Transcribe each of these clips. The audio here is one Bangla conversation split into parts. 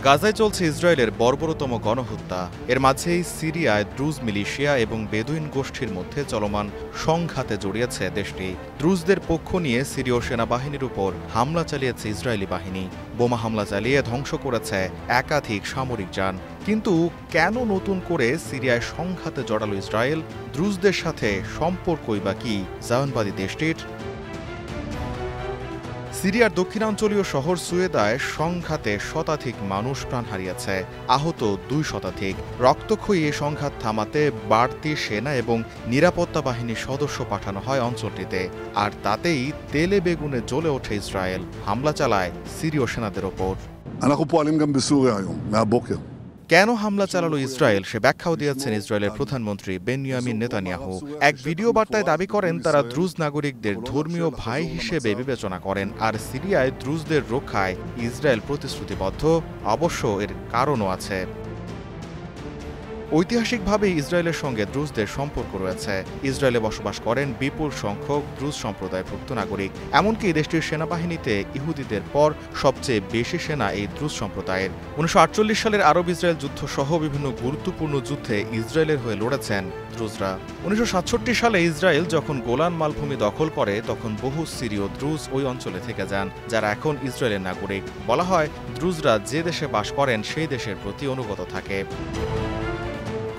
গাজায় চলছে ইসরায়েলের বর্বরতম গণহত্যা। এর মাঝেই সিরিয়ায় দ্রুজ মিলিশিয়া এবং বেদুইন গোষ্ঠীর মধ্যে চলমান সংঘাতে জড়িয়েছে দেশটি। দ্রুজদের পক্ষ নিয়ে সিরীয় সেনাবাহিনীর উপর হামলা চালিয়েছে ইসরায়েলি বাহিনী। বোমা হামলা চালিয়ে ধ্বংস করেছে একাধিক সামরিক যান। কিন্তু কেন নতুন করে সিরিয়ায় সংঘাতে জড়ালো ইসরায়েল? দ্রুজদের সাথে সম্পর্কই বা কি জায়নবাদী দেশটির? সিরিয়ার দক্ষিণাঞ্চলীয় শহর সুয়েদায় সংঘাতে শতাধিক মানুষ প্রাণ হারিয়েছে, আহত 2 শতাধিক। রক্তক্ষয়ী এই সংঘাত থামাতে বাড়তি সেনা এবং নিরাপত্তা বাহিনীর সদস্য পাঠানো হয় অঞ্চলটিতে, আর তাতেই তেলে বেগুনে জ্বলে ওঠে ইসরায়েল, হামলা চালায় সিরীয় সেনাদের ওপর। কেন হামলা চালালো ইসরায়েল সে ব্যাখ্যাও দিয়েছেন ইসরায়েলের প্রধানমন্ত্রী বেনিয়ামিন নেতানিয়াহু। এক ভিডিও বার্তায় দাবি করেন তারা দ্রুজ নাগরিকদের ধর্মীয় ভাই হিসেবে বিবেচনা করেন, আর সিরিয়ায় দ্রুজদের রক্ষায় ইসরায়েল প্রতিশ্রুতিবদ্ধ। অবশ্য এর কারণও আছে। ঐতিহাসিকভাবে ইসরায়েলের সঙ্গে দ্রুজদের সম্পর্ক রয়েছে। ইসরায়েলে বসবাস করেন বিপুল সংখ্যক দ্রুজ সম্প্রদায়ভুক্ত নাগরিক। এমনকি দেশটির সেনাবাহিনীতে ইহুদিদের পর সবচেয়ে বেশি সেনা এই দ্রুজ সম্প্রদায়ের। 1948 সালের আরব ইসরায়েল যুদ্ধ সহ বিভিন্ন গুরুত্বপূর্ণ যুদ্ধে ইসরায়েলের হয়ে লড়েছেন দ্রুজরা। 1967 সালে ইসরায়েল যখন গোলান মালভূমি দখল করে তখন বহু সিরীয় দ্রুজ ওই অঞ্চলে থেকে যান, যারা এখন ইসরায়েলের নাগরিক। বলা হয় দ্রুজরা যে দেশে বাস করেন সেই দেশের প্রতি অনুগত থাকে।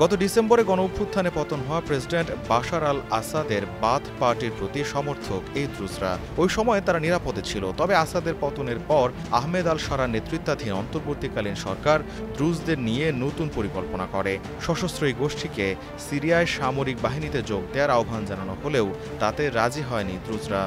গত ডিসেম্বরে গণঅভ্যুত্থানে পতন হওয়া প্রেসিডেন্ট বাশার আল আসাদের বাথ পার্টির প্রতি সমর্থক এই দ্রুজরা। ওই সময় তারা নিরাপদে ছিল। তবে আসাদের পতনের পর আহমেদ আল শারার নেতৃত্বাধীন অন্তর্বর্তীকালীন সরকার দ্রুজদের নিয়ে নতুন পরিকল্পনা করে। সশস্ত্র এই গোষ্ঠীকে সিরিয়ায় সামরিক বাহিনীতে যোগ দেওয়ার আহ্বান জানানো হলেও তাতে রাজি হয়নি দ্রুজরা।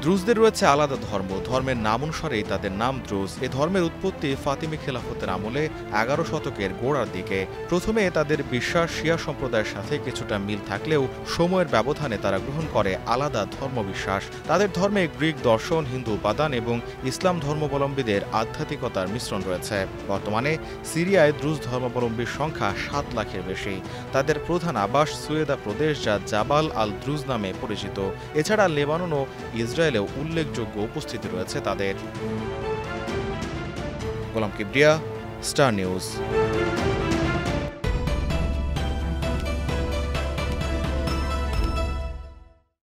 দ্রুজদের রয়েছে আলাদা ধর্ম। ধর্মের নাম অনুসারেই তাদের নাম দ্রুজ। এ ধর্মের উৎপত্তি ফাতিমি খেলাফতের আমলে 11 শতকের গোড়ার দিকে। প্রথমে তাদের বিশ্বাস শিয়া সম্প্রদায়ের সাথে কিছুটা মিল থাকলেও সময়ের ব্যবধানে তারা গ্রহণ করে আলাদা ধর্মবিশ্বাস। তাদের ধর্মে গ্রিক দর্শন, হিন্দু উপাদান এবং ইসলাম ধর্মাবলম্বীদের আধ্যাত্মিকতার মিশ্রণ রয়েছে। বর্তমানে সিরিয়ায় দ্রুজ ধর্মাবলম্বীর সংখ্যা 7 লাখের বেশি। তাদের প্রধান আবাস সুয়েদা প্রদেশ, যা জাবাল আল দ্রুজ নামে পরিচিত। এছাড়া লেবানন ও ইসরায়েল উল্লেখযোগ্য উপস্থিতি রয়েছে তাদের। গোলাম কিবরিয়া, স্টার নিউজ।